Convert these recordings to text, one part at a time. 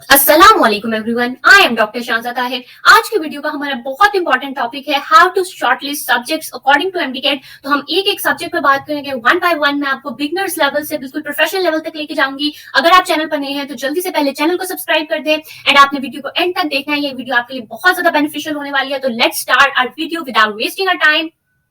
अस्सलाम वालेकुम everyone, I am doctor Shahza Tahir. आज के वीडियो का हमारा बहुत इंपॉर्टेंट टॉपिक है how to shortlist subjects according to MDCAT. तो हम एक एक सब्जेक्ट पर बात करेंगे वन बाय वन। मैं आपको बिगनर्स लेवल से बिल्कुल प्रोफेशनल लेवल तक लेके जाऊंगी। अगर आप चैनल पर नए हैं तो जल्दी से पहले चैनल को सब्सक्राइब कर दें एंड आपने वीडियो को एंड तक देखना है। ये वीडियो आपके लिए बहुत ज्यादा बेनिफिशियल होने वाली है। तो let's start our video without wasting our time.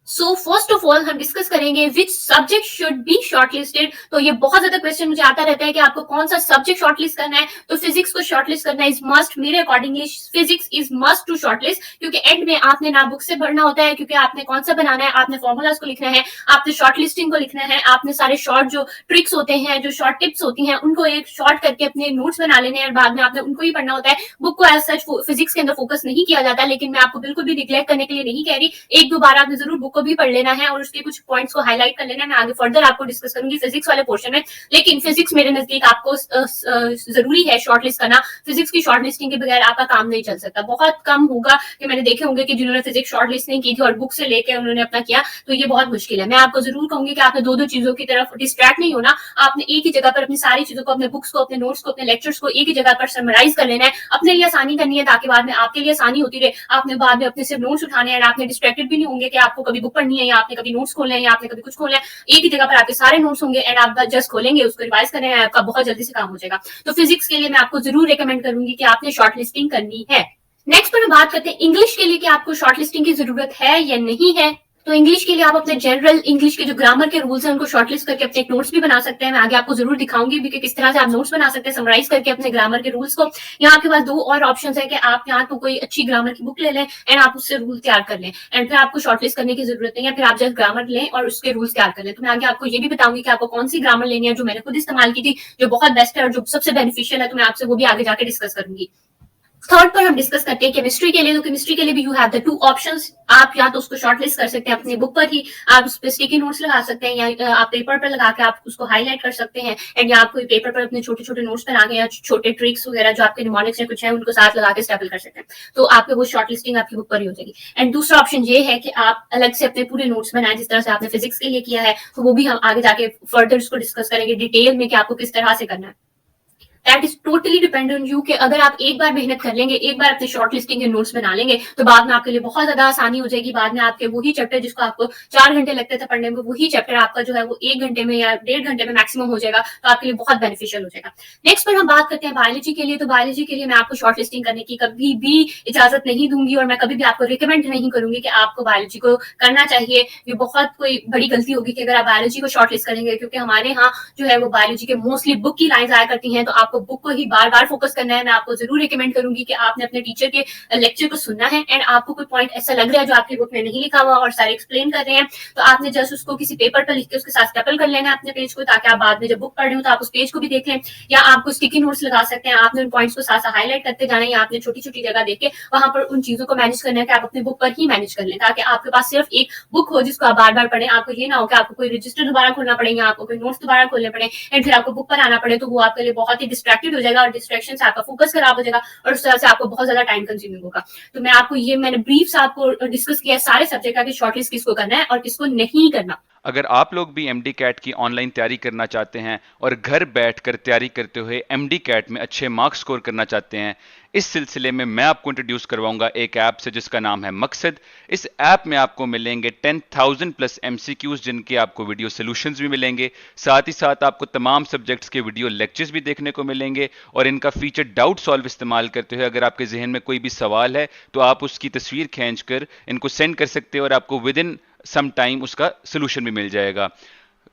So first of all हम डिस्कस करेंगे which subject should be shortlisted. तो ये बहुत ज्यादा क्वेश्चन मुझे आता रहता है कि आपको कौन सा सब्जेक्ट शॉर्टलिस्ट करना है। तो फिजिक्स को शॉर्टलिस्ट करना इज मस्ट। मेरे accordingly physics is must to shortlist, क्योंकि एंड में आपने ना बुक से भरना होता है, क्योंकि आपने कौन सा बनाना है, आपने फॉर्मूलाज को लिखना है, आपने शॉर्टलिस्टिंग को लिखना है, आपने सारे शॉर्ट जो ट्रिक्स होते हैं, जो शॉर्ट टिप्स होती हैं, उनको एक शॉर्ट करके अपने नोट्स बना लेने हैं। बाद में आपने उनको ही पढ़ना होता है। बुक को एज सच फिजिक्स के अंदर फोकस नहीं किया जाता, लेकिन मैं आपको बिल्कुल भी निग्लेक्ट करने के लिए नहीं कह रही। एक दो बार आपने जरूर बुक को भी पढ़ लेना है और उसके कुछ पॉइंट्स को हाईलाइट कर लेना है। मैं आगे फर्दर आपको डिस्कस करूंगी फिजिक्स वाले पोर्शन में। लेकिन फिजिक्स मेरे नजदीक आपको जरूरी है शॉर्टलिस्ट करना। फिजिक्स की शॉर्टलिस्टिंग के बगैर आपका काम नहीं चल सकता। बहुत कम होगा कि मैंने देखे होंगे कि जिन्होंने फिजिक्स शॉर्टलिस्ट नहीं की थी और बुक से लेकर उन्होंने अपना किया, तो ये बहुत मुश्किल है। मैं आपको जरूर कहूंगी कि आपने दो दो चीजों की तरफ डिस्ट्रैक्ट नहीं होना। आपने एक ही जगह पर अपनी सारी चीजों को, अपने बुक्स को, अपने नोट्स को, अपने लेक्चर्स को एक ही जगह पर समराइज कर लेना है। अपने लिए आसानी करनी है ताकि बाद में आपके लिए आसानी होती रहे। आपने बाद में अपने सिर्फ नोट्स उठाने हैं, आपने डिस्ट्रैक्टेड भी नहीं होंगे कि आपको कभी बुक पढ़नी है या आपने कभी नोट्स खोलने हैं या आपने कभी कुछ खोलना है। एक ही जगह पर आपके सारे नोट्स होंगे एंड आप जस्ट खोलेंगे, उसको रिवाइज करें, आपका बहुत जल्दी से काम हो जाएगा। तो फिजिक्स के लिए मैं आपको जरूर रिकमेंड करूंगी कि आपने शॉर्ट लिस्टिंग करनी है। नेक्स्ट पर हम बात करते हैं इंग्लिश के लिए कि आपको शॉर्ट लिस्टिंग की जरूरत है या नहीं है। तो इंग्लिश के लिए आप अपने जनरल इंग्लिश के जो ग्रामर के रूल्स हैं उनको शॉर्टलिस्ट करके अपने एक नोट्स भी बना सकते हैं। मैं आगे आपको जरूर दिखाऊंगी भी कि किस तरह से आप नोट्स बना सकते हैं समराइज करके अपने ग्रामर के रूल्स को। यहाँ आपके पास दो और ऑप्शन है कि आप यहाँ तो कोई अच्छी ग्रामर की बुक ले लें एंड आप उससे रूल तैयार कर लें एंड फिर आपको शॉर्टलिस्ट करने की जरूरत नहीं है। फिर आप जस्ट ग्रामर लें और उसके रूल्स तैयार कर लें। तो मैं आगे आपको ये भी बताऊंगी कि आपको कौन सी ग्रामर लेनी है जो मैंने खुद इस्तेमाल की थी, जो बहुत बेस्ट है और जो सबसे बेनिफिशियल है। तो मैं आपसे वो भी आगे जाकर डिस्कस करूंगी। थर्ड पर हम डिस्कस करते हैं केमिस्ट्री के लिए। तो केमिस्ट्री के लिए भी you have the two options. आप या तो उसको शॉर्टलिस्ट कर सकते हैं अपने बुक पर ही, आप उस पर स्टिकी नोट्स लगा सकते हैं, या आप पेपर पर लगा के आप उसको हाईलाइट कर सकते हैं एंड या आप कोई पेपर पर अपने छोटे छोटे नोट्स बना के या छोटे ट्रिक्स वगैरह जो आपके निमोनिक्स में कुछ है उनको साथ लगा के स्टेपल कर सकते हैं। तो आपके वो शॉर्टलिस्टिंग आपकी बुक पर ही हो जाएगी। एंड दूसरा ऑप्शन ये है कि आप अलग से अपने पूरे नोट्स बनाएं जिस तरह से आपने फिजिक्स के लिए किया है। तो वो भी हम आगे जाके फर्दर उसको डिस्कस करेंगे डिटेल में कि आपको किस तरह से करना है। That is totally depend on you कि अगर आप एक बार मेहनत कर लेंगे, एक बार अपने शॉर्ट लिस्टिंग के नोट्स बना लेंगे, तो बाद में आपके लिए बहुत ज्यादा आसानी हो जाएगी। बाद में आपके वही चैप्टर जिसको आपको 4 घंटे लगते थे पढ़ने में, वही चैप्टर आपका जो है वो 1 घंटे में या 1.5 घंटे में मैक्सिमम हो जाएगा। तो आपके लिए बहुत बेनिफिशियल हो जाएगा। नेक्स्ट पर हम बात करते हैं बायोलॉजी के लिए। तो बायोलॉजी के लिए मैं आपको शॉर्ट लिस्टिंग करने की कभी भी इजाजत नहीं दूंगी और मैं कभी भी आपको रिकमेंड नहीं करूंगी कि आपको बायोलॉजी को करना चाहिए। ये बहुत कोई बड़ी गलती होगी कि अगर आप बायोलॉजी को शॉर्ट लिस्ट करेंगे, क्योंकि हमारे यहाँ जो है वो बायोलॉजी के मोस्टली बुक की लाइंस आया करती हैं। तो आपको बुक को ही बार बार फोकस करना है। मैं आपको जरूर रिकमेंड करूंगी कि आपने अपने टीचर के लेक्चर को सुनना है एंड आपको कोई पॉइंट ऐसा लग रहा है जो आपकी बुक में नहीं लिखा हुआ और सारे एक्सप्लेन कर रहे हैं, तो आपने जस्ट उसको किसी पेपर पर लिख के उसके साथ स्टेपल कर लेना है अपने पेज को, ताकि आप बाद में जब बुक पढ़ रहे हो तो आप उस पेज को भी देख लें। या आपको स्टिकी नोट्स लगा सकते हैं, आपने उन पॉइंट्स को साथ साथ हाईलाइट करते जाना है, या आपने छोटी छोटी जगह देख के वहां पर उन चीजों को मैनेज करना है कि आप अपने बुक पर ही मैनेज कर लें, ताकि आपके पास सिर्फ एक बुक हो जिसको आप बार बार पढ़ें। आपको ये ना हो कि आपको कोई रजिस्टर दोबारा खोलना पड़े या आपको कोई नोट्स दोबारा खोलने पड़े एंड फिर आपको बुक पर आना पड़े। तो वो आपके लिए बहुत ही डिस्ट्रैक्टेड हो जाएगा और डिस्ट्रैक्शन से आपका फोकस खराब हो जाएगा और उस तरह से आपको बहुत ज्यादा टाइम कंज्यूमिंग होगा। तो मैं आपको ये मैंने ब्रीफ से आपको डिस्कस किया सारे सब्जेक्ट का कि शॉर्टलिस्ट किसको करना है और किसको नहीं करना। अगर आप लोग भी एमडी कैट की ऑनलाइन तैयारी करना चाहते हैं और घर बैठकर तैयारी करते हुए एमडी कैट में अच्छे मार्क्स स्कोर करना चाहते हैं, इस सिलसिले में मैं आपको इंट्रोड्यूस करवाऊंगा एक ऐप से जिसका नाम है मकसद। इस ऐप में आपको मिलेंगे 10,000 प्लस एमसीक्यूज जिनके आपको वीडियो सोल्यूशंस भी मिलेंगे। साथ ही साथ आपको तमाम सब्जेक्ट्स के वीडियो लेक्चर्स भी देखने को मिलेंगे और इनका फीचर डाउट सॉल्व इस्तेमाल करते हुए अगर आपके जहन में कोई भी सवाल है तो आप उसकी तस्वीर खींचकर इनको सेंड कर सकते हैं और आपको विद इन सम टाइम उसका सोल्यूशन भी मिल जाएगा।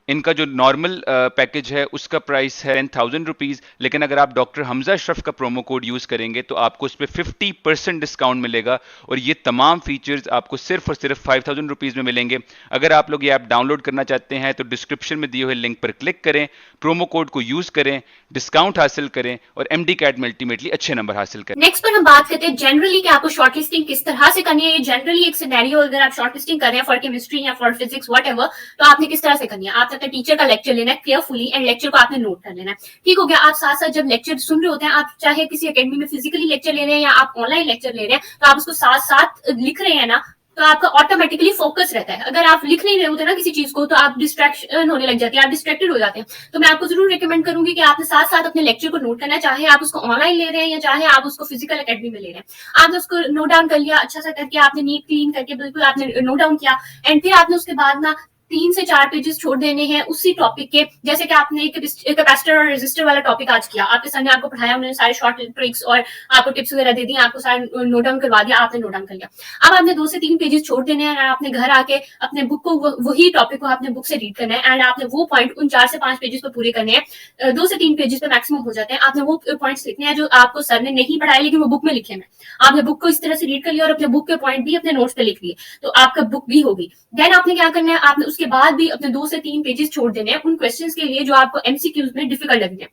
इनका जो नॉर्मल पैकेज है उसका प्राइस है 10,000 रुपीज़, लेकिन अगर आप डॉक्टर हमजा अशरफ का प्रोमो कोड यूज़ करेंगे तो आपको उस पर 50% डिस्काउंट मिलेगा और ये तमाम फीचर्स आपको सिर्फ और सिर्फ 5,000 रुपीज़ में मिलेंगे। अगर आप लोग ये ऐप डाउनलोड करना चाहते हैं तो डिस्क्रिप्शन में दिए हुए लिंक पर क्लिक करें, प्रोमो कोड को यूज़ करें, डिस्काउंट हासिल करें और एमडी कैट में अल्टीमेटली अच्छे नंबर हासिल करें। नेक्स्ट पर हम बात करते हैं जनरली कि आपको शॉर्टलिस्टिंग किस तरह से करनी है। जनरली एक सिनेरियो अगर आप शॉर्टलिस्टिंग कर रहे हैं फॉर केमिस्ट्री या फॉर फिजिक्स व्हाटएवर, तो आपने किस तरह से करनी है। आपने अपने टीचर का लेक्चर लेना है केयरफुली एंड लेक्चर को आपने नोट कर लेना है। ठीक हो गया। आप साथ साथ जब लेक्चर सुन रहे होते हैं, आप चाहे किसी अकेडमी में फिजिकली लेक्चर ले रहे हैं या आप ऑनलाइन लेक्चर ले रहे हैं, तो आप उसको साथ साथ लिख रहे हैं ना, तो आपका ऑटोमेटिकली फोकस रहता है। अगर आप लिख नहीं रहे होते ना किसी चीज को तो आप डिस्ट्रैक्शन होने लग जाती है, आप डिस्ट्रैक्टेड हो जाते हैं। तो मैं आपको जरूर रिकमेंड करूंगी कि आपने साथ साथ अपने लेक्चर को नोट करना है, चाहे आप उसको ऑनलाइन ले रहे हैं या चाहे आप उसको फिजिकल एकेडमी में ले रहे हैं। आपने उसको नोट डाउन कर लिया, अच्छा सा करके आपने नीट क्लीन करके बिल्कुल आपने नोट डाउन किया, एंड फिर आपने उसके बाद ना 3 से 4 पेजेस छोड़ देने हैं उसी टॉपिक के। जैसे कि आपने कैपेसिटर और रेजिस्टर वाला टॉपिक आज किया, आपके सर ने आपको पढ़ाया, उन्होंने सारे शॉर्ट ट्रिक्स और आपको टिप्स वगैरह दे दी, आपको सारे नोट डाउन करवा दिया, आपने नोट डाउन कर लिया। अब आपने 2 से 3 पेजेस छोड़ देने हैं और आपने घर आके अपने बुक को वही टॉपिक को आपने बुक से रीड करना है, एंड आपने वो पॉइंट उन 4 से 5 पेजेस पे पूरे करने हैं। 2 से 3 पेजेस पे मैक्सिमम हो जाते हैं। आपने वो पॉइंट्स लिखने हैं जो आपको सर ने नहीं पढ़ाए लेकिन वो बुक में लिखे हैं। आपने बुक को इस तरह से रीड कर लिया और अपने बुक के पॉइंट भी अपने नोट्स पे लिख लिए, तो आपका बुक भी होगी। देन आपने क्या करना है, आपने उसके बाद भी अपने 2 से 3 पेजेस छोड़ देने हैं उन क्वेश्चंस के लिए जो आपको एमसीक्यूज में डिफिकल्ट लगते हैं।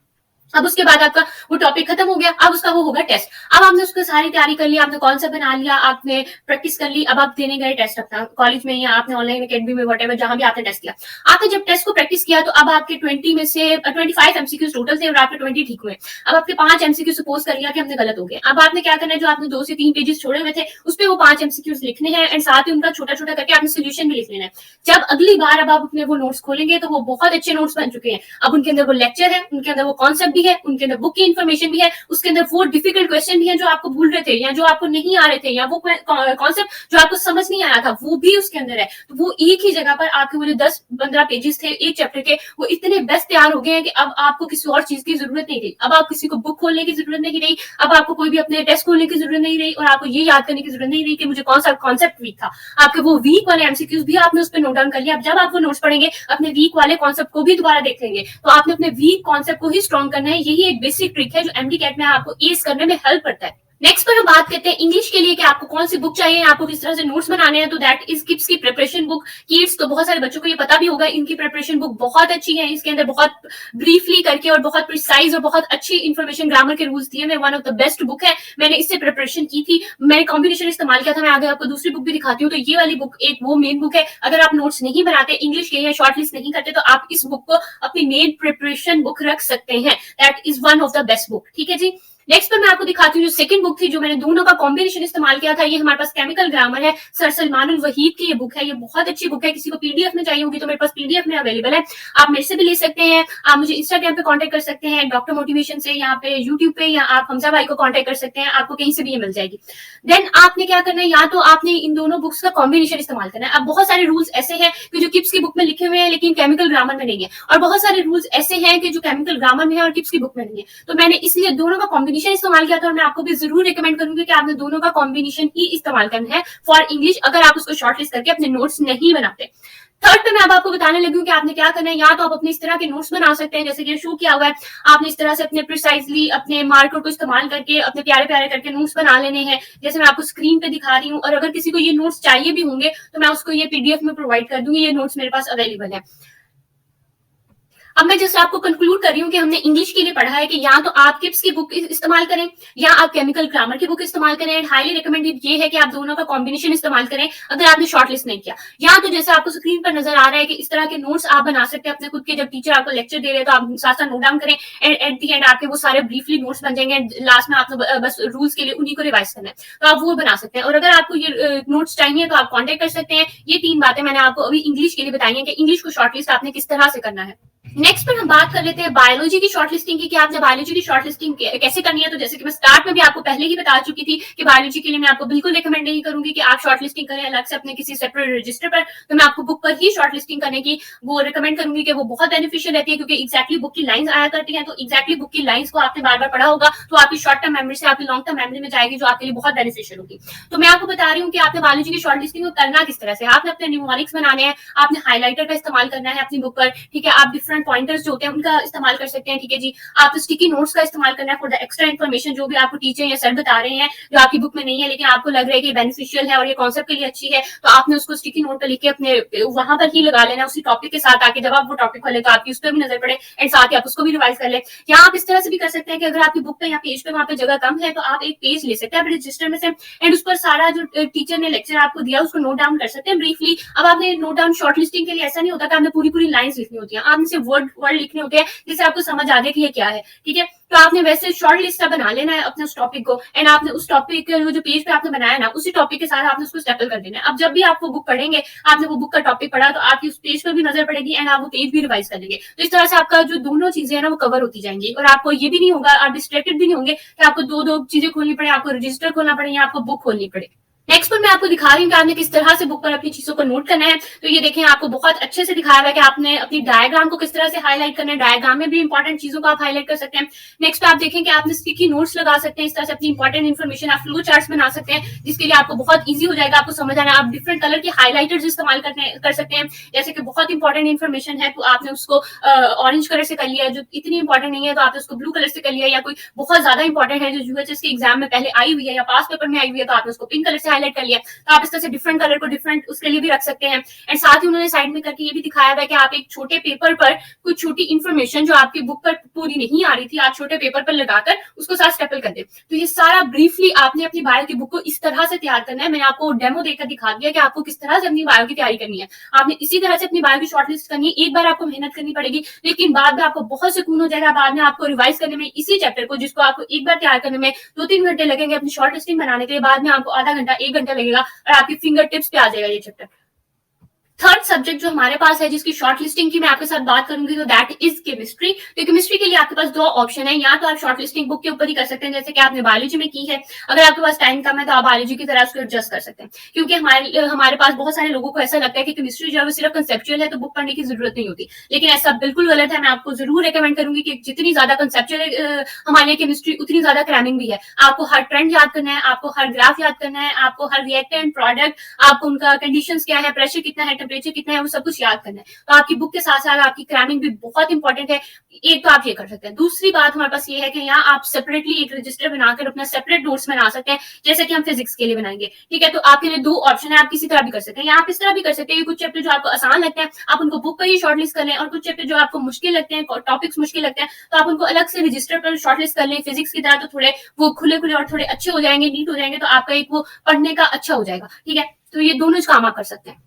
अब उसके बाद आपका वो टॉपिक खत्म हो गया, अब उसका वो होगा टेस्ट। अब आपने उसको सारी तैयारी कर ली, आपने कॉन्सेप्ट बना लिया, आपने प्रैक्टिस कर ली, अब आप देने गए टेस्ट अपना कॉलेज में या आपने ऑनलाइन अकेडमी में व्हाटएवर जहां भी आपने टेस्ट किया। आपने जब टेस्ट को प्रैक्टिस किया तो अब आपके 20 में से 25 एमसीक्यूज टोटल थे और आपके 20 ठीक हुए। अब आपके 5 एमसीक्यू सपोज कर लिया कि हमने गलत हो गए। अब आपने क्या करना है, जो आपने 2 से 3 पेजेस छोड़े हुए थे उस पर वो 5 एमसीक्यूज लिखने हैं एंड साथ ही उनका छोटा छोटा करके आपने सोल्यूशन भी लिख लेना है। जब अगली बार अब आप अपने वो नोट्स खोलेंगे तो वो बहुत अच्छे नोट्स बन चुके हैं। अब उनके अंदर वो लेक्चर है, उनके अंदर वो कॉन्सेप्ट भी है, उनके अंदर बुक इन्फॉर्मेशन भी है, उसके अंदर वो डिफिकल्ट क्वेश्चन भी है जो आपको भूल रहे थे या जो आपको नहीं आ रहे थे, या वो कॉन्सेप्ट जो आपको समझ नहीं आया था वो भी उसके अंदर है। तो वो एक ही जगह पर आपके वो जो 10-15 पेजेस थे एक चैप्टर के, वो इतने बेस्ट तैयार हो गए हैं कि अब आपको किसी और चीज की जरूरत नहीं रही। अब आप किसी को बुक खोलने की जरूरत नहीं रही, अब आपको कोई भी अपने टेस्ट खोलने की जरूरत नहीं रही, और आपको ये याद करने की जरूरत नहीं रही कि मुझे कौन सा कॉन्सेप्ट वीक था। आपके वो वीक वाले एमसीक्यूज भी आपने उस पर नोट डाउन कर लिया। अब जब आप वो नोट्स पढ़ेंगे अपने वीक वाले कॉन्सेप्ट को भी दोबारा देख लेंगे, तो आपने अपने वीक कॉन्सेप्ट को ही स्ट्रॉन्ग करना है। यही एक बेसिक ट्रिक है जो एमडी कैट में आपको एस करने में हेल्प करता है। नेक्स्ट पर हम बात करते हैं इंग्लिश के लिए कि आपको कौन सी बुक चाहिए, आपको किस तरह से नोट्स बनाने हैं। तो दैट इज किड्स की प्रिपरेशन बुक। किड्स तो बहुत सारे बच्चों को ये पता भी होगा, इनकी प्रिपरेशन बुक बहुत अच्छी है। इसके अंदर बहुत ब्रीफली करके और बहुत प्रिसाइज और बहुत अच्छी इन्फॉर्मेशन ग्रामर के रूल्स दिए हैं। One of the best book है, मैंने इससे प्रिपरेशन की थी, मैंने कॉम्बिनेशन इस्तेमाल किया था। मैं आगे आपको दूसरी बुक भी दिखाती हूँ। तो ये वाली बुक एक वो मेन बुक है। अगर आप नोट्स नहीं बनाते इंग्लिश के या शॉर्ट लिस्ट नहीं करते तो आप इस बुक को अपनी मेन प्रिपरेशन बुक रख सकते हैं। That is one of the best book. ठीक है जी। नेक्स्ट पर मैं आपको दिखाती हूँ जो सेकंड बुक थी, जो मैंने दोनों का कॉम्बिनेशन इस्तेमाल किया था। ये हमारे पास केमिकल ग्रामर है, सर सलमान वहीद की ये बुक है। ये बहुत अच्छी बुक है। किसी को पीडीएफ में चाहिए होगी तो मेरे पास पीडीएफ में अवेलेबल है, आप मेरे से भी ले सकते हैं। आप मुझे इंस्टाग्राम पे कांटेक्ट कर सकते हैं, डॉक्टर मोटिवेशन से, यहाँ पे यूट्यूब पे, या आप हमजा भाई को कांटेक्ट कर सकते हैं, आपको कहीं से भी ये मिल जाएगी। देन आपने क्या करना है, या तो आपने इन दोनों बुक्स का कॉम्बिनेशन इस्तेमाल करना है। अब बहुत सारे रूल्स ऐसे हैं कि जो किप्स की बुक में लिखे हुए हैं लेकिन केमिकल ग्रामर में नहीं है, और बहुत सारे रूल्स ऐसे हैं कि जो केमिकल ग्रामर में है और किप्स की बुक में नहीं है। तो मैंने इसलिए दोनों का कॉम्बिनेशन इस्तेमाल किया था, और मैं आपको भी जरूर रिकमेंड करूंगी कि आपने दोनों का कॉम्बिनेशन ही इस्तेमाल करना है फॉर इंग्लिश, अगर आप उसको शॉर्टलिस्ट करके अपने नोट्स नहीं बनाते। थर्ड पे मैं अब आपको बताने लगी हूँ कि आपने क्या करना है। या तो आप अपने इस तरह के नोट्स बना सकते हैं जैसे कि शो किया हुआ है, आपने इस तरह से अपने प्रिसाइजली अपने मार्कर को इस्तेमाल करके अपने प्यारे प्यारे करके नोट्स बना लेने हैं, जैसे मैं आपको स्क्रीन पे दिखा रही हूँ। और अगर किसी को ये नोट्स चाहिए भी होंगे तो मैं उसको ये पीडीएफ में प्रोवाइड कर दूंगी, ये नोट्स मेरे पास अवेलेबल है। अब मैं जैसे आपको कंक्लूड कर रही हूँ कि हमने इंग्लिश के लिए पढ़ा है कि या तो आप किप्स की बुक इस्तेमाल करें या आप केमिकल ग्रामर की बुक इस्तेमाल करें। एंड हाईली रिकमेंडेड ये है कि आप दोनों का कॉम्बिनेशन इस्तेमाल करें अगर आपने शॉर्टलिस्ट नहीं किया। या तो जैसे आपको स्क्रीन पर नजर आ रहा है कि इस तरह के नोट्स आप बना सकते हैं अपने खुद के, जब टीचर आपको लेक्चर दे रहे हैं तो आप साथ साथ नोट डाउन करें, एंड एट दी एंड आपके वो सारे ब्रीफली नोट्स बन जाएंगे। लास्ट में आपने बस रूल्स के लिए उन्हीं को रिवाइज करना है, तो आप वो बना सकते हैं। और अगर आपको ये नोट्स चाहिए तो आप कॉन्टेक्ट कर सकते हैं। ये 3 बातें मैंने आपको अभी इंग्लिश के लिए बताई है कि इंग्लिश को शॉर्टलिस्ट आपने किस तरह से करना है। नेक्स्ट पर हम बात कर लेते हैं बायोलॉजी की शॉर्टलिस्टिंग की, कि आपने बायोलॉजी की शॉर्टलिस्टिंग कैसे करनी है। तो जैसे कि मैं स्टार्ट में भी आपको पहले ही बता चुकी थी कि बायोलॉजी के लिए मैं आपको बिल्कुल रिकमेंड नहीं करूंगी कि आप शॉर्टलिस्टिंग करें अलग से अपने किसी सेपरेट रजिस्टर पर। तो मैं आपको बुक पर ही शॉर्टलिस्टिंग करने की वो रिकमेंड करूंगी कि वो बहुत बेनिफिशियल रहती है, क्योंकि एक्जैक्टली बुक की लाइंस आया करती है। तो एक्जैक्टली बुक की लाइंस को आपने बार बार पढ़ा होगा तो आपकी शॉर्ट टर्म मेमोरी से आपकी लॉन्ग टर्म मेमोरी में जाएगी, जो आपके लिए बहुत बेनिफिशियल होगी। तो मैं आपको बता रही हूँ कि आपने बायोलॉजी की शॉर्टलिस्टिंग को करना किस तरह से। आपने अपने न्यूमोनिक्स बनाने हैं, आपने हाईलाइटर का इस्तेमाल करना है अपनी बुक पर। ठीक है, आप डिफरेंट पॉइंटर्स जो होते हैं उनका इस्तेमाल कर सकते हैं। ठीक है जी, आप स्टिकी नोट्स का इस्तेमाल करना है फॉर द एक्स्ट्रा इन्फॉर्मेशन जो भी आपको टीचर या सर बता रहे हैं, जो आपकी बुक में नहीं है लेकिन आपको लग रहा है कि बेनिफिशियल है और ये कॉन्सेप्ट के लिए अच्छी है, तो आपने उसको स्टिकी नोट पर लिख के अपने वहां पर ही लगा लेना उसी टॉपिक के साथ, ताकि जब आप वो टॉपिक खोले तो आपकी उस पर भी नजर पड़े एंड साथ ही आप उसको भी रिवाइज कर ले। या आप इस तरह से भी कर सकते हैं कि अगर आपकी बुक पे या पेज पे वहां पे जगह कम है तो आप एक पेज ले सकते हैं अपने रजिस्टर में से, एंड उस पर सारा जो टीचर ने लेक्चर आपको दिया उसको नोट डाउन कर सकते हैं ब्रीफली। अब आपने नोट डाउन शॉर्टलिस्टिंग के लिए ऐसा नहीं होता कि आपने पूरी पूरी लाइंस लिखनी होती है, आपने सिर्फ वर्ड वर्ड लिखने होते हैं जिससे आपको समझ आ जाए कि ये क्या है, ठीक है। तो आपने वैसे शॉर्ट लिस्ट बना लेना है अपने उस टॉपिक को, एंड आपने उस टॉपिक जो पेज पे आपने बनाया ना, उसी टॉपिक के साथ आपने उसको स्टेपल कर देना है। अब जब भी आप वो बुक पढ़ेंगे, आपने वो बुक का टॉपिक पढ़ा, तो आपकी उस पेज पर भी नजर पड़ेगी एंड आप वो पेज भी रिवाइज कर लेंगे। तो इस तरह से आपका जो दोनों चीजें है ना वो कवर होती जाएंगी, और आपको ये भी नहीं होगा, आप डिस्ट्रैक्टेड भी नहीं होंगे कि आपको दो दो चीजें खोलनी पड़े, आपको रजिस्टर खोलना पड़े या आपको बुक खोलनी पड़े। नेक्स्ट पर मैं आपको दिखा रही हूँ कि आपने किस तरह से बुक पर अपनी चीजों को नोट करना है। तो ये देखें, आपको बहुत अच्छे से दिखाया हुआ है कि आपने अपनी डायग्राम को किस तरह से हाईलाइट करना है। डायग्राम में भी इंपॉर्टेंट चीजों को आप हाईलाइट कर सकते हैं। नेक्स्ट आप देखें कि आपने स्टिकी नोट्स लगा सकते हैं, इस तरह से अपनी इंपॉर्टेंट इन्फॉर्मेशन आप फ्लो चार्ट्स बना सकते हैं, जिसके लिए आपको बहुत ईजी हो जाएगा आपको समझ आना। आप डिफरेंट कलर के हाईलाइटर्स इस्तेमाल कर सकते हैं, जैसे कि बहुत इंपॉर्टेंट इन्फॉर्मेशन है तो आपने उसको ऑरेंज कलर से कर लिया, जो इतनी इंपॉर्टेंट नहीं है तो आपने उसको ब्लू कलर से कर लिया, या कोई बहुत ज्यादा इंपॉर्टेंट है जो यूएचएस के एग्जाम में पहले आई हुई है या पास पेपर में आई हुई है तो आपने उसको पिंक कलर से हाईलाइट कर लिया। तो आप इस तरह से डिफरेंट कलर को डिफरेंट उसके लिए भी रख सकते हैं। एंड साथ ही उन्होंने साइड में करके ये भी दिखाया हुआ है कि आप एक छोटे पेपर पर कुछ छोटी इन्फॉर्मेशन जो आपकी बुक पर पूरी नहीं आ रही थी, आप छोटे पेपर पर लगाकर उसको साथ स्टेपल कर दें। तो ये सारा ब्रीफली आपने अपनी बायो की बुक को इस तरह से तैयार करना है। मैंने आपको डेमो देकर दिखा दिया कि आपको किस तरह से अपनी बायो की तैयारी करनी है। आपने इसी तरह से अपनी बायो की शॉर्टलिस्ट करनी है। एक बार आपको मेहनत करनी पड़ेगी, लेकिन बाद में आपको बहुत सुकून हो जाएगा। बाद में आपको रिवाइज करने में इसी चैप्टर को, जिसको आपको एक बार तैयार करने में 2-3 घंटे लगेंगे अपनी शॉर्ट लिस्टिंग बनाने के लिए, बाद में आपको आधा घंटा 1 घंटा लगेगा और आपकी फिंगर टिप्स पे आ जाएगा ये चैप्टर। थर्ड सब्जेक्ट जो हमारे पास है जिसकी शॉर्ट लिस्टिंग की मैं आपके साथ बात करूंगी, तो दैट इज केमिस्ट्री। तो केमिस्ट्री के लिए आपके पास दो ऑप्शन है, या तो आप शॉर्ट लिस्टिंग बुक के ऊपर ही कर सकते हैं, जैसे कि आपने बायोलॉजी में की है। अगर आपके पास टाइम कम है तो आप बायोलॉजी की तरह उसको एडजस्ट कर सकते हैं, क्योंकि हमारे पास बहुत सारे लोगों को ऐसा लगता है कि केमिस्ट्री जो है वो सिर्फ कंसेप्चुअल है तो बुक पढ़ने की जरूरत नहीं होती, लेकिन ऐसा बिल्कुल गलत है। मैं आपको जरूर रिकमेंड करूंगी कि जितनी ज्यादा कंसेप्चुअल हमारे लिए केमिस्ट्री, उतनी ज्यादा क्रैमिंग भी है। आपको हर ट्रेंड याद करना है, आपको हर ग्राफ याद करना है, आपको हर रिएक्टेंट प्रोडक्ट, आपको उनका कंडीशंस क्या है, प्रेशर कितना है, टेम्परेचर कितना है, वो सब कुछ याद करना है। तो आपकी बुक के साथ साथ आपकी क्रैमिंग भी बहुत इंपॉर्टेंट है। एक तो आप ये कर सकते हैं। दूसरी बात हमारे पास ये है कि यहाँ आप सेपरेटली एक रजिस्टर बनाकर अपना सेपरेट नोट्स बना सकते हैं, जैसे कि हम फिजिक्स के लिए बनाएंगे, ठीक है। तो आपके लिए दो ऑप्शन है, आप किसी तरह भी कर सकते हैं, या आप इस तरह भी कर सकते हैं। कुछ चैप्टर जो आपको आसान लगते हैं आप उनको बुक पर ही शॉर्टलिस्ट कर लें, और कुछ चैप्टर जो आपको मुश्किल लगते हैं, टॉपिक्स मुश्किल लगते हैं, तो आप उनको अलग से रजिस्टर पर शॉर्टलिस्ट कर लें। फिजिक्स की तरह तो थोड़े वो खुले खुले और थोड़े अच्छे हो जाएंगे, नीट हो जाएंगे, तो आपका एक वो पढ़ने का अच्छा हो जाएगा, ठीक है। तो ये दोनों काम आप कर सकते हैं।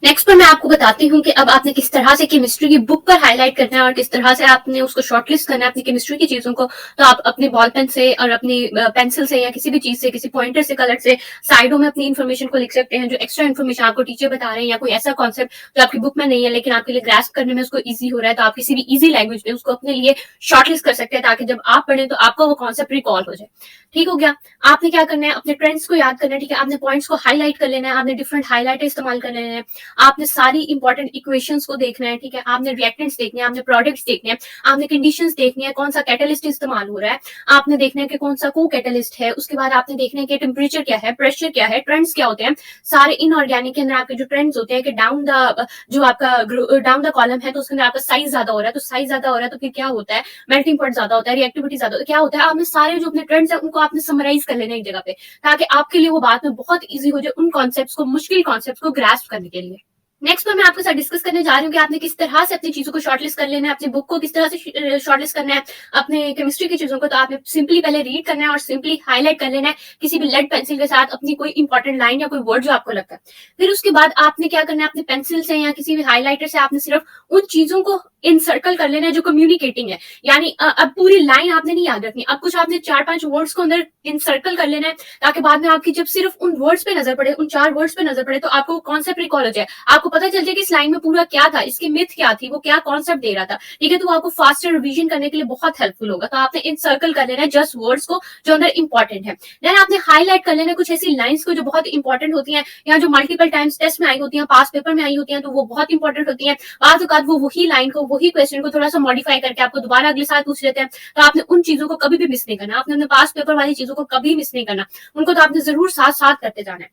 नेक्स्ट पर मैं आपको बताती हूँ कि अब आपने किस तरह से केमिस्ट्री की बुक पर हाईलाइट करना है और किस तरह से आपने उसको शॉर्टलिस्ट करना है अपनी केमिस्ट्री की चीजों को। तो आप अपने बॉल पेन से और अपनी पेंसिल से या किसी भी चीज से, किसी पॉइंटर से, कलर से साइडों में अपनी इन्फॉर्मेशन को लिख सकते हैं, जो एक्स्ट्रा इन्फॉर्मेशन आपको टीचर बता रहे हैं, या कोई ऐसा कॉन्सेप्ट जो आपकी बुक में नहीं है लेकिन आपके लिए ग्रास्प करने में उसको ईजी हो रहा है, तो आप किसी भी ईजी लैंग्वेज में उसको अपने लिए शॉर्टलिस्ट कर सकते हैं, ताकि जब आप पढ़ें तो आपको वो कॉन्सेप्ट रिकॉल हो जाए। ठीक हो गया। आपने क्या करना है, अपने ट्रेंड्स को याद करना है, ठीक है। आपने पॉइंट्स को हाईलाइट कर लेना है, आपने डिफरेंट हाईलाइटर इस्तेमाल कर लेना है, आपने सारी इंपॉर्टेंट इक्वेशंस को देखना है, ठीक है। आपने रिएक्टेंट्स देखने हैं, आपने प्रोडक्ट्स देखने हैं, आपने कंडीशंस देखनी है, कौन सा कैटलिस्ट इस्तेमाल हो रहा है, आपने देखना है कि कौन सा को कैटलिस्ट है। उसके बाद आपने देखना है कि टेम्परेचर क्या है, प्रेशर क्या है, ट्रेंड्स क्या होते हैं। सारे इनऑर्गेनिक के अंदर आपके जो ट्रेंड्स होते हैं कि डाउन द जो आपका डाउन द कॉलम है तो उसके अंदर आपका साइज ज्यादा हो रहा है, तो साइज ज्यादा हो रहा है तो फिर क्या होता है, मेल्टिंग पॉइंट ज्यादा होता है, रिएक्टिविटी ज्यादा होता है, क्या होता है। आपने सारे जो अपने ट्रेंड्स है उनको आपने समराइज कर लेना एक जगह पे, ताकि आपके लिए वो बात में बहुत इजी हो जाए उन कॉन्सेप्ट्स को, मुश्किल कॉन्सेप्ट्स को ग्रास्प करने के लिए। नेक्स्ट पर मैं आपके साथ डिस्कस करने जा रही हूँ कि आपने किस तरह से अपनी चीजों को शॉर्टलिस्ट कर लेना है, अपनी बुक को किस तरह से शॉर्टलिस्ट करना है अपने केमिस्ट्री की चीजों को। तो आपने सिंपली पहले रीड करना है और सिंपली हाईलाइट कर लेना है किसी भी लेड पेंसिल के साथ अपनी कोई इंपॉर्टेंट लाइन या कोई वर्ड जो आपको लगता है। फिर उसके बाद आपने क्या करना है, अपने पेंसिल से या किसी भी हाईलाइटर से आपने सिर्फ उन चीजों को इन सर्कल कर लेना है जो कम्युनिकेटिंग है। यानी अब पूरी लाइन आपने नहीं याद रखनी, अब कुछ आपने 4-5 वर्ड्स को अंदर इन सर्कल कर लेना है, ताकि बाद में आपकी जब सिर्फ उन वर्ड्स पे नजर पड़े, उन 4 वर्ड्स पे नजर पड़े, तो आपको कॉन्सेप्ट रिकॉल हो जाए, आपको पता चल जाए कि इस लाइन में पूरा क्या था, इसकी मिथ क्या थी, वो क्या कॉन्सेप्ट दे रहा था, ठीक है। तो आपको फास्टर रिवीजन करने के लिए बहुत हेल्पफुल होगा। तो आपने इन सर्कल कर लेना है जस्ट वर्ड्स को जो अंदर इंपॉर्टेंट है। देन आपने हाईलाइट कर लेना है कुछ ऐसी लाइंस को जो बहुत इंपॉर्टेंट होती हैं, या जो मल्टीपल टाइम्स टेस्ट में आई होती हैं, पास पेपर में आई होती हैं, तो वो बहुत इंपॉर्टेंट होती हैं। बाद वो वही लाइन को, वही क्वेश्चन को थोड़ा सा मॉडिफाई करके आपको दोबारा अगले साल पूछ लेते हैं। तो आपने उन चीजों को कभी भी मिस नहीं करना, आपने अपने पास पेपर वाली चीजों को कभी मिस नहीं करना, उनको तो आपने जरूर साथ साथ करते जाना है।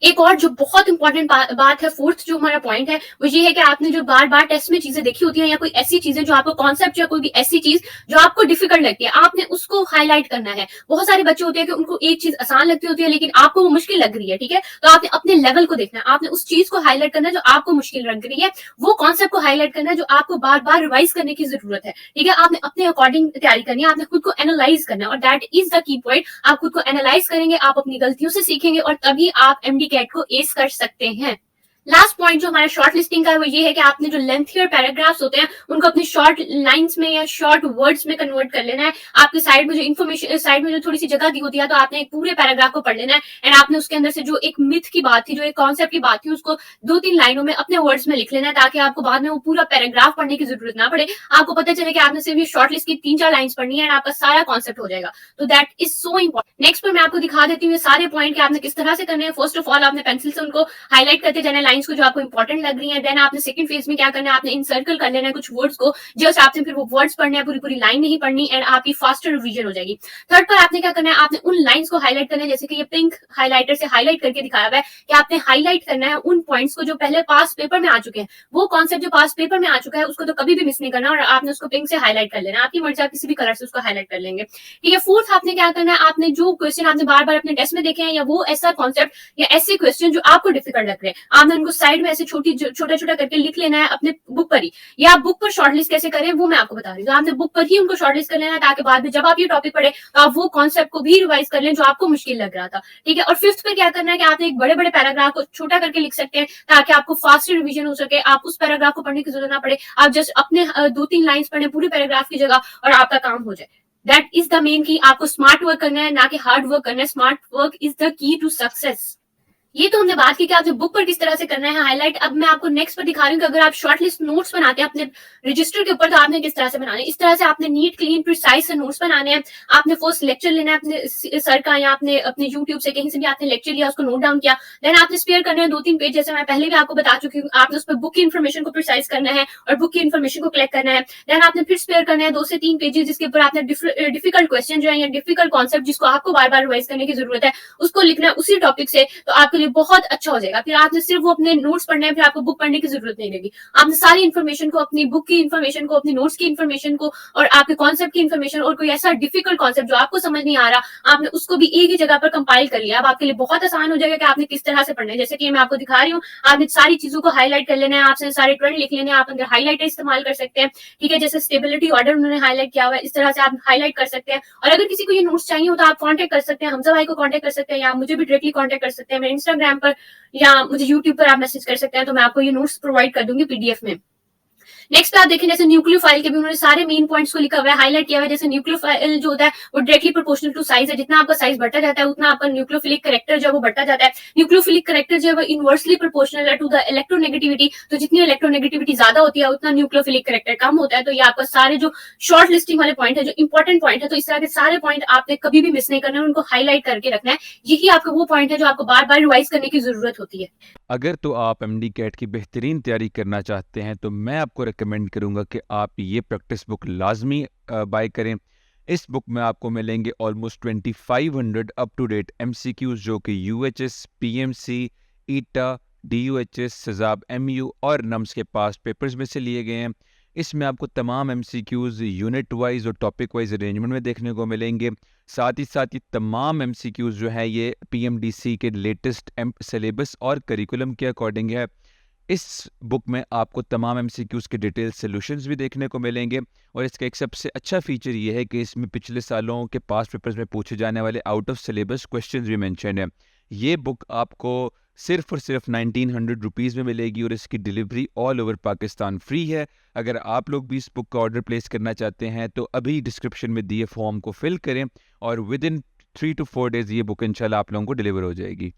एक और जो बहुत इंपॉर्टेंट बात है, फोर्थ जो हमारा पॉइंट है, वो ये है कि आपने जो बार बार टेस्ट में चीजें देखी होती हैं, या कोई ऐसी चीजें जो आपको कॉन्सेप्ट या कोई भी ऐसी चीज जो आपको डिफिकल्ट लगती है, आपने उसको हाईलाइट करना है। बहुत सारे बच्चे होते हैं कि उनको एक चीज आसान लगती होती है लेकिन आपको वो मुश्किल लग रही है, ठीक है। तो आपने अपने लेवल को देखना है, आपने उस चीज को हाईलाइट करना है जो आपको मुश्किल लग रही है, वो कॉन्सेप्ट को हाईलाइट करना है जो आपको बार बार रिवाइज करने की जरूरत है, ठीक है। आपने अपने अकॉर्डिंग तैयारी करनी है, आपने खुद को एनालाइज करना है, और दैट इज द की पॉइंट। आप खुद को एनालाइज करेंगे, आप अपनी गलतियों से सीखेंगे, और तभी आप एमडी कैट को एस कर सकते हैं। लास्ट पॉइंट जो हमारा शॉर्ट लिस्टिंग का है वो ये है कि आपने जो लेंथियर पैराग्राफ्स होते हैं उनको अपनी शॉर्ट लाइंस में या शॉर्ट वर्ड्स में कन्वर्ट कर लेना है। आपके साइड में जो इन्फॉर्मेशन, साइड में जो थोड़ी सी जगह दी होती है, तो आपने एक पूरे पैराग्राफ को पढ़ लेना है एंड आपने उसके अंदर से जो एक मिथ की बात थी, जो एक कॉन्सेप्ट की बात थी, उसको 2-3 लाइनों में अपने वर्ड्स में लिख लेना है, ताकि आपको बाद में वो पूरा पैराग्राफ पढ़ने की जरूरत ना पड़े। आपको पता चले कि आपने सिर्फ ये शॉर्ट लिस्ट की 3-4 लाइन्स पढ़नी है एंड आपका सारा कॉन्सेप्ट हो जाएगा। तो that is so important. Next पर मैं आपको दिखा देती हूँ ये सारे पॉइंट कि आपने किस तरह से करने हैं। फर्स्ट ऑफ ऑल आपने पेंसिल से उनको हाईलाइट करते जाना है लाइन्स को जो आपको इंपॉर्टेंट लग रही है। देन आपने सेकंड फेज में क्या करना है, आपने इनसर्कल कर लेना है कुछ वर्ड्स को, जस्ट आपने फिर वो वर्ड्स पढ़ने हैं, पूरी पूरी लाइन नहीं पढ़नी एंड आपकी फास्टर रिवीजन हो जाएगी। थर्ड पर आपने क्या करना है, आपने उन लाइन्स को हाईलाइट करना है, जैसे कि ये पिंक हाईलाइटर से हाईलाइट करके दिखाया हुआ है कि आपने हाईलाइट करना है उन पॉइंट्स को जो पहले पास पेपर में आ चुके हैं। वो कॉन्सेप्ट जो पास पेपर में आ चुका है उसको तो कभी भी मिस नहीं करना और आपने उसको पिंक से हाईलाइट कर लेना है। आपकी मर्जी, आप किसी भी कलर से उसको हाईलाइट कर लेंगे। ठीक है। फोर्थ आपने क्या करना है, आपने जो क्वेश्चन आपने बार बार अपने टेस्ट में देखे हैं या वो ऐसा कॉन्सेप्ट या ऐसे क्वेश्चन जो आपको डिफिकल्ट लग रहे हैं, आपने उनको साइड में ऐसे छोटा छोटा करके लिख लेना है अपने बुक पर ही। या आप बुक पर शॉर्टलिस्ट कैसे करें वो मैं आपको बता रही हूँ। तो आपने बुक पर ही उनको शॉर्टलिस्ट कर लेना है, ताकि बाद में जब आप ये टॉपिक पढ़े तो आप वो कॉन्सेप्ट को भी रिवाइज कर लें जो आपको मुश्किल लग रहा था। ठीक है। और फिफ्थ पे क्या करना है कि आपने एक बड़े बड़े पैराग्राफ को छोटा करके लिख सकते हैं, ताकि आपको फास्टर रिवीजन हो सके। आप उस पैराग्राफ को पढ़ने की जरूरत ना पड़े, आप जस्ट अपने 2-3 लाइन्स पढ़े पूरे पैराग्राफ की जगह और आपका काम हो जाए। दैट इज द मेन की। आपको स्मार्ट वर्क करना है, ना कि हार्ड वर्क करना है। Smart work is the key to success. ये तो हमने बात की कि आपने बुक पर किस तरह से करना है हाईलाइट। अब मैं आपको नेक्स्ट पर दिखा रही हूँ कि अगर आप शॉर्टलिस्ट नोट्स बनाते हैं अपने रजिस्टर के ऊपर, तो आपने किस तरह से बनाने हैं। इस तरह से आपने नीट, क्लीन, प्रिसाइज से नोट्स बनाने हैं। आपने फर्स्ट लेक्चर लेना है अपने सर का, या आपने अपने यूट्यूब से कहीं से भी आपने लेक्चर लिया, उसको नोट डाउन किया। देन आपने स्पेयर करना है 2-3 पेज, जैसे मैं पहले भी आपको बता चुकी हूँ। आपने उस पर बुक की इन्फॉर्मेशन को प्रिसाइज करना है और बुक की इन्फॉर्मेशन को कलेक्ट करना है। देन आपने फिर स्पेयर करना है 2 से 3 पेजेस, जिसके ऊपर आपने डिफिकल्ट क्वेश्चन जो है या डिफिकल्ट कॉन्सेप्ट जिसको आपको बार बार रिवाइज करने की जरूरत है, उसको लिखना है उसी टॉपिक से। तो आपके लिए बहुत अच्छा हो जाएगा। फिर आपने सिर्फ वो अपने नोट्स पढ़ने हैं, फिर आपको बुक पढ़ने की जरूरत नहीं रहेगी। आपने सारी इन्फॉर्मेशन को, अपनी बुक की इन्फॉर्मेशन को, अपनी नोट्स की इन्फॉर्मेशन को और आपके कॉन्सेप्ट की इन्फॉर्मेशन और कोई ऐसा डिफिकल्ट कॉन्सेप्ट जो आपको समझ नहीं आ रहा, आपने उसको भी एक ही जगह पर कंपाइल कर लिया। अब आपके लिए बहुत आसान हो जाएगा कि आपने किस तरह से पढ़ना है। जैसे कि मैं आपको दिखा रही हूँ, आपने सारी चीजों को हाईलाइट कर लेना है, आपसे सारे ट्रेंड लिख लेने हैं। आप अंदर हाईलाइटर इस्तेमाल कर सकते हैं। ठीक है। जैसे स्टेबिलिटी ऑर्डर उन्होंने हाईलाइट किया हुआ है, इस तरह से आप हाईलाइट कर सकते हैं। और अगर किसी को ये नोट्स चाहिए हो तो आप कॉन्टेक्ट कर सकते हैं, हमजा भाई को कॉन्टेक्ट कर सकते हैं, या मुझे भी डायरेक्टली कॉन्टेक्ट कर सकते हैं मेरे इंस्टाग्राम पर, या मुझे यूट्यूब पर आप मैसेज कर सकते हैं। तो मैं आपको ये नोट्स प्रोवाइड कर दूंगी पीडीएफ में। नेक्स्ट पे आप देखें, जैसे न्यूक्लियोफाइल के भी उन्होंने सारे मेन पॉइंट्स को लिखा हुआ है, हाईलाइट किया हुआ है। जैसे न्यूक्लियोफाइल जो होता है वो डायरेक्टली प्रोपोर्शनल टू साइज है। जितना आपका साइज बढ़ता जाता है उतना आपका न्यूक्लियोफिलिक कैरेक्टर जो है वो बढ़ता जाता है। न्यूक्लियोफिलिक कैरेक्टर जो है वो इनवर्सली प्रोपोर्शनल है टू द इलेक्ट्रोनेगेटिविटी। तो जितनी इलेक्ट्रोनेगेटिविटी ज्यादा होती है उतना न्यूक्लियोफिलिक कैरेक्टर कम होता है। तो ये आपका सारे जो शॉर्ट लिस्टिंग वाले पॉइंट है, जो इंपॉर्टेंट पॉइंट है, तो इस तरह के सारे पॉइंट आपने कभी भी मिस नहीं करना है, उनको हाईलाइट करके रखना है। यही आपका वो पॉइंट है जो आपको बार बार रिवाइज करने की जरूरत होती है। अगर तो आप एमडी कैट की बेहतरीन तैयारी करना चाहते हैं तो मैं आपको रेकमेंड करूंगा कि आप ये प्रैक्टिस बुक लाजमी बाय करें। इस बुक में आपको मिलेंगे almost 2500 up to date MCQs, जो कि यूएचएस, पीएमसी, ईटा, डीयूएचएस, सजाब एमयू और नम्स के पास पेपर्स में से लिए गए हैं। इसमें आपको तमाम एमसीक्यूज यूनिट वाइज और टॉपिक वाइज अरेंजमेंट में देखने को मिलेंगे। साथ ही तमाम एमसीक्यूज जो है ये पीएमडीसी के लेटेस्ट सिलेबस और करिकुलम के अकॉर्डिंग है। इस बुक में आपको तमाम एमसीक्यूज के डिटेल सॉल्यूशंस भी देखने को मिलेंगे और इसका एक सबसे अच्छा फीचर ये है कि इसमें पिछले सालों के पास पेपर्स में पूछे जाने वाले आउट ऑफ सिलेबस क्वेश्चंस भी मेंशन है। ये बुक आपको सिर्फ और सिर्फ 1900 रुपीज़ में मिलेगी और इसकी delivery all over Pakistan free है। अगर आप लोग भी इस बुक का ऑर्डर प्लेस करना चाहते हैं तो अभी डिस्क्रिप्शन में दिए फॉर्म को फिल करें और विद इन 3 to 4 डेज ये बुक इंशाल्लाह आप लोगों को डिलीवर हो जाएगी।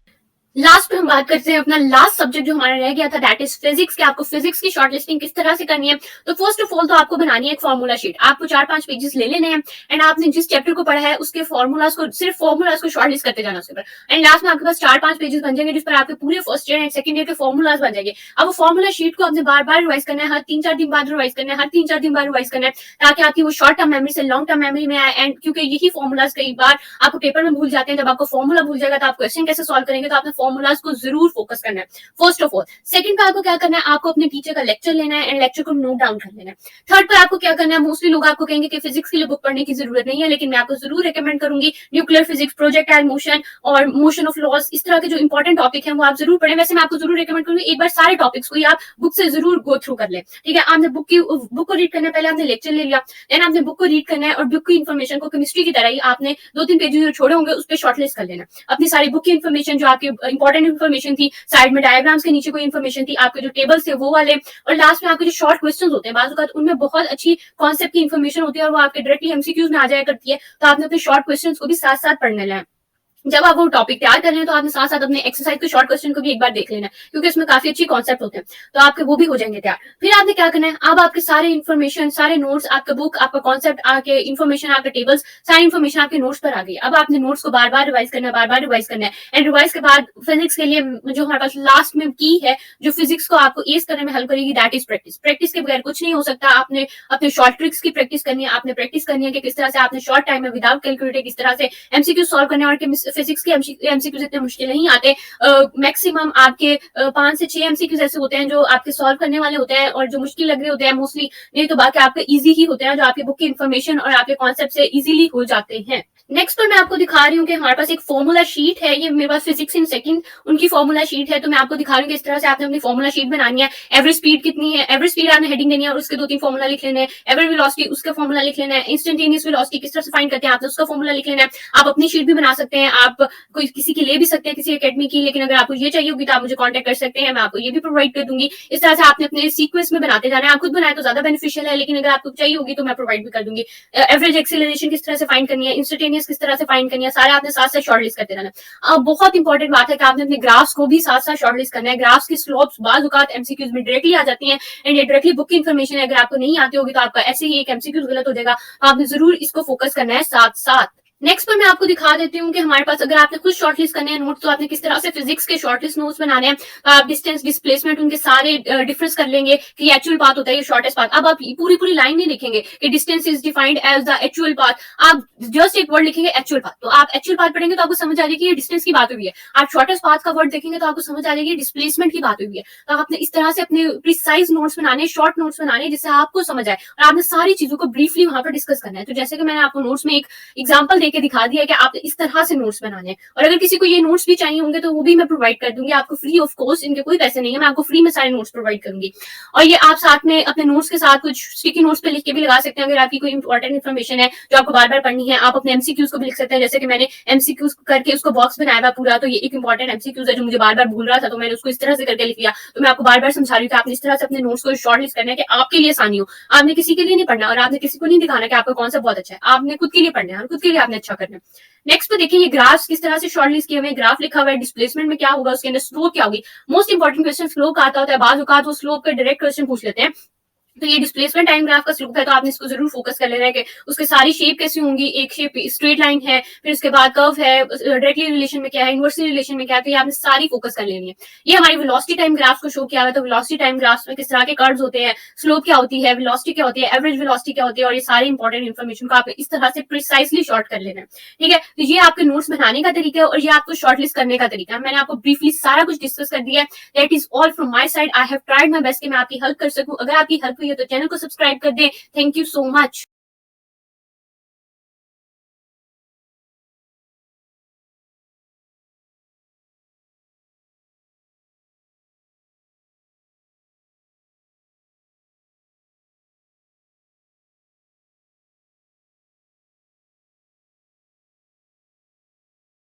लास्ट पे हम बात करते हैं अपना लास्ट सब्जेक्ट जो हमारा रह गया था, दैट इज फिजिक्स। कि आपको फिजिक्स की शॉर्टलिस्टिंग किस तरह से करनी है। तो फर्स्ट ऑफ ऑल तो आपको बनानी है एक फॉर्मूला शीट। आपको 4-5 पेजेस ले लेने हैं एंड आपने जिस चैप्टर को पढ़ा है उसके फॉर्मूलाज को, सिर्फ फॉर्मूलाज को शॉर्टलिस्ट करते जाना उसके ऊपर। एंड लास्ट में आपके पास 4-5 पेजेस बन जाएंगे जिस पर आपके पूरे first year and second year के फॉर्मूलाज बन जाएंगे। अब वो फॉर्मूला शीट को आपने बार बार रिवाइज करना है, हर 3-4 दिन बाद रिवाइज करना है, हर 3-4 दिन बाद रिवाइज करना है, ताकि आपकी वो शॉर्ट टर्म मेमोरी से लॉन्ग टर्म मेमोरी में आए। एंड क्योंकि यही फॉर्मूलाज कई बार आपको पेपर में भूल जाते हैं, जब आपको फॉर्मूला भूल जाएगा तो आप क्वेश्चन कैसे सॉल्व करेंगे। तो आपने फॉर्मूलाज को जरूर फोकस करना है फर्स्ट ऑफ ऑल। सेकंड पर आपको क्या करना है, आपको अपने टीचर का लेक्चर लेना है एंड लेक्चर को नोट डाउन कर लेना है। थर्ड पर आपको क्या करना है, मोस्टली लोग आपको कहेंगे कि फिजिक्स के लिए बुक पढ़ने की जरूरत नहीं है, लेकिन मैं आपको जरूर रिकमेंड करूंगी न्यूक्लियर फिजिक्स, प्रोजेक्टाइल मोशन और मोशन ऑफ लॉस, इस तरह के जो इंपॉर्टेंट टॉपिक है वो आप जरूर पढ़ें। वैसे मैं आपको जरूर रिकमेंड करूंगी एक बार सारे टॉपिक्स को आप बुक से जरूर गो थ्रू कर ले। ठीक है। आपने बुक को रीड करना है, पहले आपने लेक्चर ले लिया, देन आपने बुक को रीड करना है और बुक की इन्फॉर्मेशन को केमिस्ट्री की तरह ही आपने 2-3 पेजेस जो छोड़े होंगे उस पर शॉर्टलिस्ट कर लेना। अपनी सारी बुक की इन्फॉर्मेशन जो आपके इंपॉर्टेंट इन्फॉर्मेशन थी, साइड में डायग्राम्स के नीचे कोई इन्फॉर्मेशन थी, आपके जो टेबल्स थे वो वाले, और लास्ट में आपके जो शॉर्ट क्वेश्चन होते हैं, बाज़ औक़ात उनमें बहुत अच्छी कॉन्सेप्ट की इन्फॉर्मेशन होती है और वो आपके डायरेक्टली एमसीक्यूज में आ जाया करती है, तो आपने अपने शॉर्ट क्वेश्चन को भी साथ साथ पढ़ने लेना है। जब आप वो टॉपिक तैयार कर रहे हैं तो आपने साथ साथ अपने एक्सरसाइज के शॉर्ट क्वेश्चन को भी एक बार देख लेना है, क्योंकि इसमें काफी अच्छी कॉन्सेप्ट होते हैं, तो आपके वो भी हो जाएंगे तैयार। फिर आपने क्या करना है, अब आपके सारे इन्फॉर्मेशन, सारे नोट्स, आपका बुक, आपका कॉन्सेप्ट, आपके इन्फॉर्मेशन, आपके टेबल्स, सारी इन्फॉर्मेशन आपके नोट्स पर आ गई। अब आपने नोट्स को बार बार रिवाइज करना है, बार बार रिवाइज करना है। एंड रिवाइज के बाद फिजिक्स के लिए जो हमारे पास लास्ट में की है, जो फिजिक्स को आपको एस करने में हेल्प करेगी, दैट इज प्रैक्टिस। प्रैक्टिस के बगैर कुछ नहीं हो सकता। आपने अपने शॉर्ट ट्रिक्स की प्रैक्टिस करनी है, आपने प्रैक्टिस करनी है कि किस तरह से आपने शॉर्ट टाइम में विदाउट कैलकुलेटर किस तरह से एमसीक्यू सॉल्व करने, और फिजिक्स के एमसीक्यूज इतने मुश्किल नहीं आते। मैक्सिमम आपके 5 से 6 एमसीक्यूज ऐसे होते हैं जो आपके सॉल्व करने वाले होते हैं और जो मुश्किल लग रहे होते हैं मोस्टली, नहीं तो बाकी आपके इजी ही होते हैं, जो आपकी बुक की इन्फॉर्मेशन और आपके कॉन्सेप्ट से इजीली हो जाते हैं। नेक्स्ट पर मैं आपको दिखा रही हूँ कि हमारे पास एक फॉर्मूला शीट है, ये मेरे पास फिजिक्स इन सेकंड उनकी फॉर्मूला शीट है, तो मैं आपको दिखा रही हूँ कि इस तरह से आपने अपनी फॉर्मूला शीट बनानी है। एवरेज स्पीड कितनी है, एवरेज स्पीड आपने हेडिंग देनी है और उसके 2-3 फॉर्मूला लिख लेने हैं। एवरेज वेलोसिटी, उसका फॉर्मूला लिख लेना है। इंस्टेंटेनियस वेलोसिटी किस तरह से फाइंड करते हैं आपने उसका फॉर्मूला लिख लेना है। आप अपनी शीट भी बना सकते हैं, आप कोई किसी की ले भी सकते हैं, किसी एकेडमी की, लेकिन अगर आपको ये चाहिए होगी तो आप मुझे कॉन्टेक्ट कर सकते हैं, मैं आपको ये भी प्रोवाइड कर दूंगी। इस तरह से आपने अपने सीक्वेंस में बनाते जाना है। आप खुद बनाए तो ज्यादा बेनिफिशियल है, लेकिन अगर आपको चाहिए होगी तो मैं प्रोवाइड भी कर दूंगी। एवरेज एक्सेलरेशन किस तरह से फाइंड करनी है, इंस्टेंटेनियस किस तरह से फाइंड करनी है, सारे आपने साथ साथ शॉर्टलिस्ट करते रहना है। अब बहुत इंपॉर्टेंट बात है कि आपने अपने ग्राफ्स को भी साथ साथ शॉर्टलिस्ट करना है। ग्राफ्स की स्लोप्स बाज़ औक़ात एमसीक्यूज में डायरेक्टली आ जाती हैं, एंड ये डायरेक्टली बुक की इन्फॉर्मेशन है। अगर आपको नहीं आती होगी तो आपका ऐसे ही एक एमसीक्यूज गलत हो जाएगा। आपने जरूर इसको फोकस करना है साथ साथ। नेक्स्ट पर मैं आपको दिखा देती हूँ कि हमारे पास अगर आपने खुद शॉर्टलिस्ट करने हैं नोट्स, तो आपने किस तरह से फिजिक्स के शॉर्टलिस्ट नोट्स बनाने हैं। आप डिस्टेंस, डिस्प्लेसमेंट, उनके सारे डिफरेंस कर लेंगे कि एक्चुअल पाथ होता है, ये शॉर्टेस्ट पाथ। अब आप पूरी पूरी लाइन नहीं लिखेंगे कि distance is defined as the actual path, आप जस्ट एक वर्ड लिखेंगे एक्चुअल पाथ। तो आप एक्चुअल पाथ पढ़ेंगे तो आपको समझ आ जाएगी ये डिस्टेंस की बात हुई है। आप शॉर्टेस्ट पाथ का वर्ड देखेंगे तो आपको समझ आ जाएगी डिस्प्लेसमेंट की बात हुई है। तो आपने इस तरह से अपने प्रिसाइज नोट्स बनाने, शॉर्ट नोट्स बनाने, जिससे आपको समझ आए, और आपने सारी चीजों को ब्रीफली वहां पर डिस्कस करना है। तो जैसे कि मैंने आपको नोट्स में एक एग्जाम्पल देके दिखा दिया कि आपने इस तरह से नोट्स बनाने हैं, और अगर किसी को ये नोट्स भी चाहिए होंगे तो वो भी मैं प्रोवाइड कर दूंगी आपको फ्री ऑफ कॉस्ट। इनके कोई पैसे नहीं है, मैं आपको फ्री में सारे नोट्स प्रोवाइड करूंगी। और ये आप साथ में अपने नोट्स के साथ कुछ स्टिकी नोट्स पे लिख के भी लगा सकते हैं। अगर आपकी कोई इंपॉर्टेंट इन्फॉर्मेशन है जो आपको बार बार पढ़नी है, आप अपने एमसीक्यूज को भी लिख सकते हैं। जैसे कि मैंने एमसीक्यूज करके उसको बॉक्स बनाया हुआ पूरा, तो ये एक इंपॉर्टेंट एमसीक्यूज है जो मुझे बार बार भूल रहा था, तो मैंने उसको इस तरह से करके लिख लिया। तो मैं आपको बार बार समझा रही हूँ कि आपने इस तरह से अपने नोट्स को शॉर्ट लिस्ट करना है कि आपके लिए आसानी हो। आपने किसी के लिए नहीं पढ़ना और आपने किसी को नहीं दिखाना कि आपका कॉन्सेप्ट बहुत अच्छा है, आपने खुद के लिए पढ़ना है और खुद के लिए आपने अच्छा करना है। नेक्स्ट पे देखिए, ये ग्राफ्स किस तरह से शॉर्टलिस्ट किए हुए हैं। ग्राफ लिखा हुआ है, डिस्प्लेसमेंट में क्या होगा, उसके अंदर स्लोप क्या होगी। मोस्ट इंपॉर्टेंट क्वेश्चन स्लोप का आता होता है, बाज़ औक़ात वो स्लोप का डायरेक्ट क्वेश्चन पूछ लेते हैं। तो ये डिस्प्लेसमेंट टाइम ग्राफ का स्लोप है, तो आपने इसको जरूर फोकस कर लेना है कि उसके सारी शेप कैसी होंगी। एक शेप स्ट्रेट लाइन है, फिर उसके बाद कर्व है, डायरेक्टली रिलेशन में क्या है, इनवर्सली रिलेशन में क्या है, तो ये आपने सारी फोकस कर लेनी है। ये हमारी वेलोसिटी टाइम ग्राफ को शो किया हुआ है, तो वेलोसिटी टाइम ग्राफ में किस तरह के कर्व्स होते हैं, स्लोप क्या होती है, वेलोसिटी क्या होती है, एवरेज वेलोसिटी क्या होती है, और ये सारी इंपॉर्टेंट इन्फॉर्मेशन को आपने इस तरह से प्रिसाइसली शॉर्ट कर लेना है। ठीक है, तो ये आपके नोट्स बनाने का तरीका है और ये आपको शॉर्टलिस्ट करने का तरीका है। मैंने आपको ब्रीफली सारा कुछ डिस्कस कर दिया है। That is all from my side. I have tried my best कि मैं आपकी हेल्प कर सकूं। अगर आपकी हेल्प हुई है तो चैनल को सब्सक्राइब कर दें। Thank you so much.